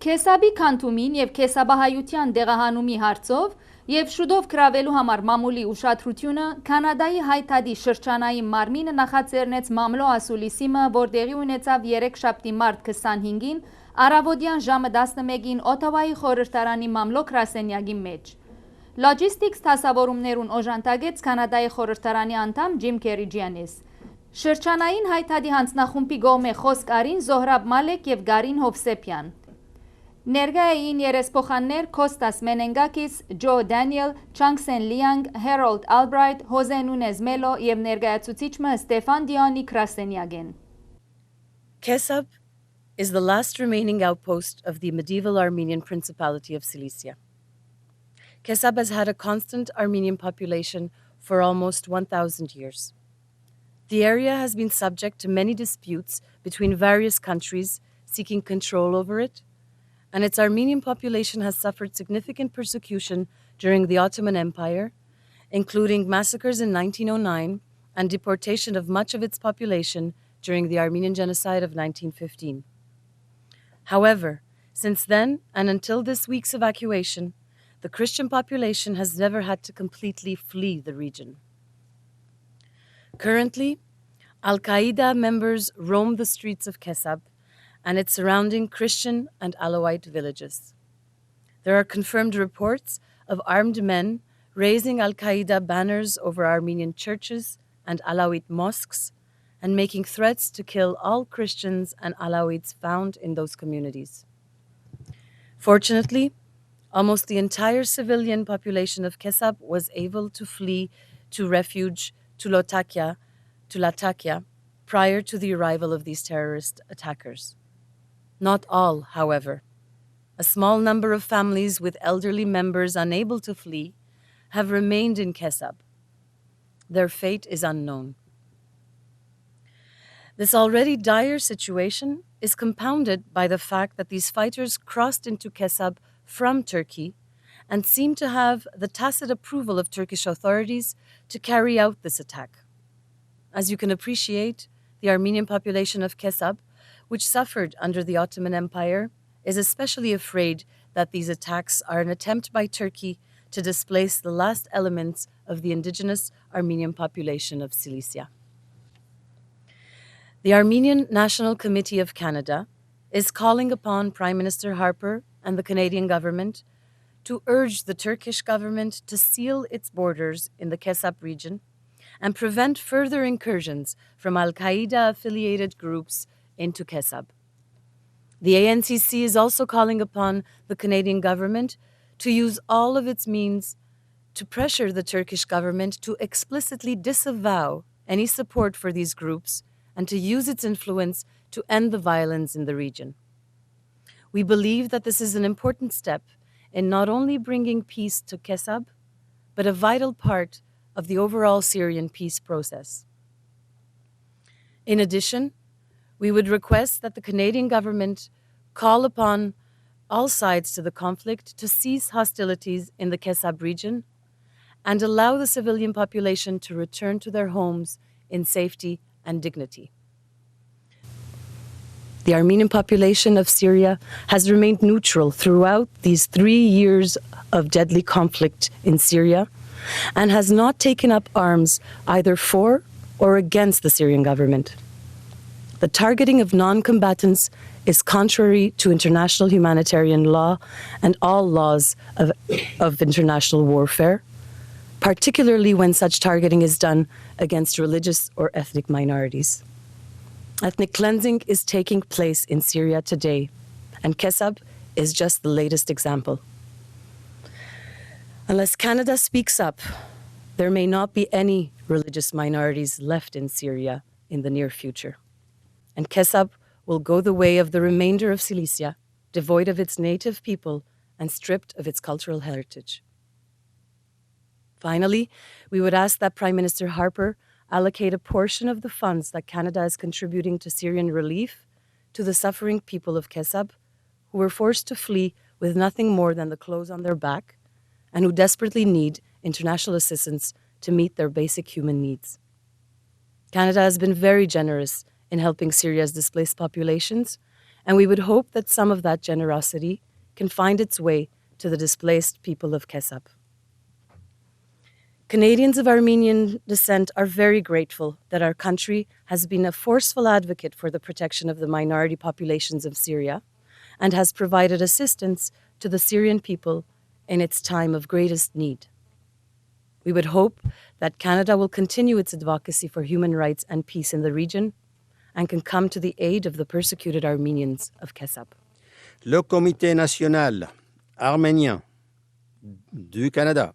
Քեսաբի քանթումին եւ քեսաբահայության դեղահանումի հարցով եւ շուտով կրավելու համար մամուլի ուշադրությունը Կանադայի հայտարարի շրջանային մարմինը նախաձեռնեց մամլո ասուլիսիմը, որ տեղի ունեցավ 3 շաբթի մարտ 25-ին առավոտյան ժամը 11-ին Օտավայի խորհրդարանի մամլո գրասենյակի մեջ։ Logistics դասավորումներուն օժանդակեց Կանադայի խորհրդարանի անդամ Ջիմ Քերիջյանես։ Շրջանային հայտարարի հանձնախումբի գոմե խոսք արին Զոհրաբ Մալեք եւ Գարին Հովսեփյան։ Ներկա էին երեսփոխաններ Կոստաս Մենենգակիս, Ջո Դանիել, Չանգսեն Լիանգ, Հերոլդ Ալբրայթ, Հոզե Նունեզ Մելո եւ ներկայացուցիչը Ստեֆան Դիոնի Կրասենյագեն։ Kesab is the last remaining outpost of the medieval Armenian Principality of Cilicia. Kesab has had a constant Armenian population for almost 1,000 years. The area has been subject to many disputes between various countries seeking control over it, and its Armenian population has suffered significant persecution during the Ottoman Empire, including massacres in 1909 and deportation of much of its population during the Armenian Genocide of 1915. However, since then and until this week's evacuation, the Christian population has never had to completely flee the region. Currently, Al-Qaeda members roam the streets of Kesab and its surrounding Christian and Alawite villages. There are confirmed reports of armed men raising Al-Qaeda banners over Armenian churches and Alawite mosques and making threats to kill all Christians and Alawites found in those communities. Fortunately, almost the entire civilian population of Kesab was able to flee to refuge to Latakia prior to the arrival of these terrorist attackers. Not all, however. A small number of families with elderly members unable to flee have remained in Kesab. Their fate is unknown. This already dire situation is compounded by the fact that these fighters crossed into Kesab from Turkey and seem to have the tacit approval of Turkish authorities to carry out this attack. As you can appreciate, the Armenian population of Kesab, which suffered under the Ottoman Empire, is especially afraid that these attacks are an attempt by Turkey to displace the last elements of the indigenous Armenian population of Cilicia. The Armenian National Committee of Canada is calling upon Prime Minister Harper and the Canadian government to urge the Turkish government to seal its borders in the Kesab region and prevent further incursions from Al-Qaeda-affiliated groups into Kesab. The ANCC is also calling upon the Canadian government to use all of its means to pressure the Turkish government to explicitly disavow any support for these groups and to use its influence to end the violence in the region. We believe that this is an important step in not only bringing peace to Kesab, but a vital part of the overall Syrian peace process. In addition, we would request that the Canadian government call upon all sides to the conflict to cease hostilities in the Kesab region and allow the civilian population to return to their homes in safety and dignity. The Armenian population of Syria has remained neutral throughout these 3 years of deadly conflict in Syria and has not taken up arms either for or against the Syrian government. The targeting of non-combatants is contrary to international humanitarian law and all laws of international warfare, particularly when such targeting is done against religious or ethnic minorities. Ethnic cleansing is taking place in Syria today, and Kesab is just the latest example. Unless Canada speaks up, there may not be any religious minorities left in Syria in the near future. And Kesab will go the way of the remainder of Cilicia, devoid of its native people and stripped of its cultural heritage. Finally, we would ask that Prime Minister Harper allocate a portion of the funds that Canada is contributing to Syrian relief to the suffering people of Kesab, who were forced to flee with nothing more than the clothes on their back and who desperately need international assistance to meet their basic human needs. Canada has been very generous in helping Syria's displaced populations, and we would hope that some of that generosity can find its way to the displaced people of Kesab. Canadians of Armenian descent are very grateful that our country has been a forceful advocate for the protection of the minority populations of Syria and has provided assistance to the Syrian people in its time of greatest need. We would hope that Canada will continue its advocacy for human rights and peace in the region and can come to the aid of the persecuted Armenians of Kesab. Le Comité national arménien du Canada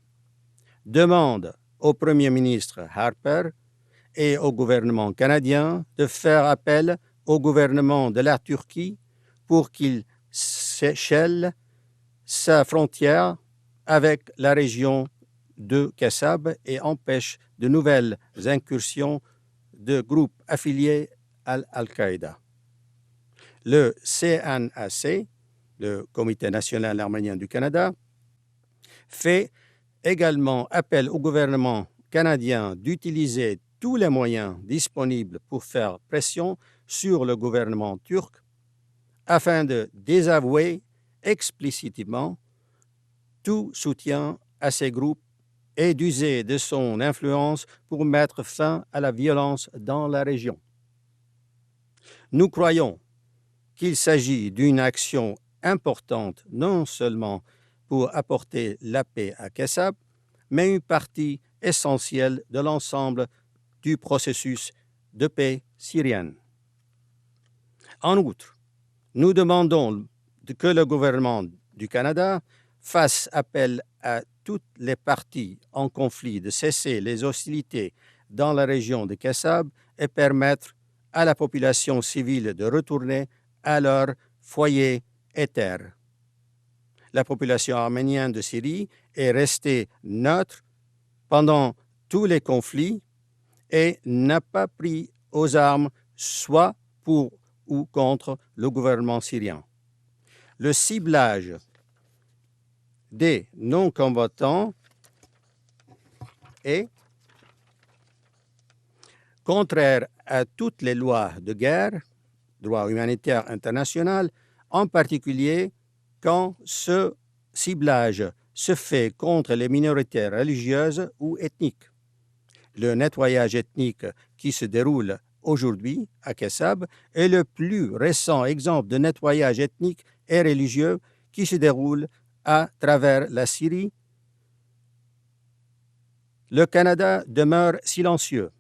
demande au Premier ministre Harper et au gouvernement canadien de faire appel au gouvernement de la Turquie pour qu'il scelle sa frontière avec la région de Kesab et empêche de nouvelles incursions de groupes affiliés à Al-Qaïda. Le CNAC, le Comité national arménien du Canada, fait également appel au gouvernement canadien d'utiliser tous les moyens disponibles pour faire pression sur le gouvernement turc afin de désavouer explicitement tout soutien à ces groupes et d'user de son influence pour mettre fin à la violence dans la région. Nous croyons qu'il s'agit d'une action importante non seulement pour apporter la paix à Kesab, mais une partie essentielle de l'ensemble du processus de paix syrienne. En outre, nous demandons que le gouvernement du Canada fasse appel à toutes les parties en conflit de cesser les hostilités dans la région de Kesab et permettre à la population civile de retourner à leur foyer et terre. La population arménienne de Syrie est restée neutre pendant tous les conflits et n'a pas pris aux armes soit pour ou contre le gouvernement syrien. Le ciblage des non-combattants est contraire à toutes les lois de guerre, droit humanitaire international, en particulier quand ce ciblage se fait contre les minorités religieuses ou ethniques. Le nettoyage ethnique qui se déroule aujourd'hui à Kesab est le plus récent exemple de nettoyage ethnique et religieux qui se déroule à travers la Syrie. Le Canada demeure silencieux.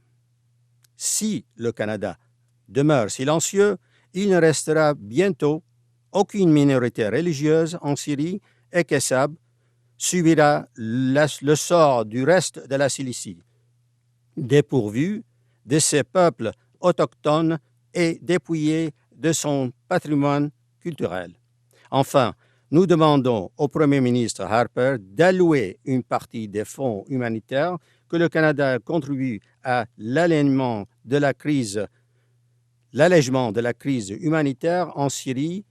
Si le Canada demeure silencieux, il ne restera bientôt aucune minorité religieuse en Syrie et Kesab subira le sort du reste de la Cilicie, dépourvu de ses peuples autochtones et dépouillé de son patrimoine culturel. Enfin, nous demandons au Premier ministre Harper d'allouer une partie des fonds humanitaires que le Canada contribue à l'allègement de la crise humanitaire en Syrie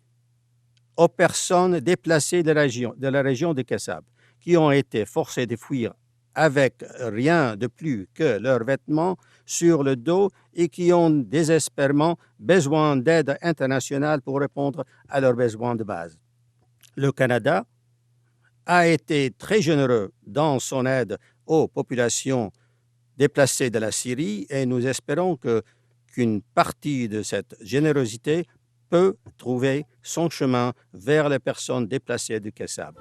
aux personnes déplacées de la région de Kesab, qui ont été forcées de fuir avec rien de plus que leurs vêtements sur le dos et qui ont désespérément besoin d'aide internationale pour répondre à leurs besoins de base. Le Canada a été très généreux dans son aide aux populations déplacées de la Syrie et nous espérons qu'une partie de cette générosité peut trouver son chemin vers les personnes déplacées du Kesab.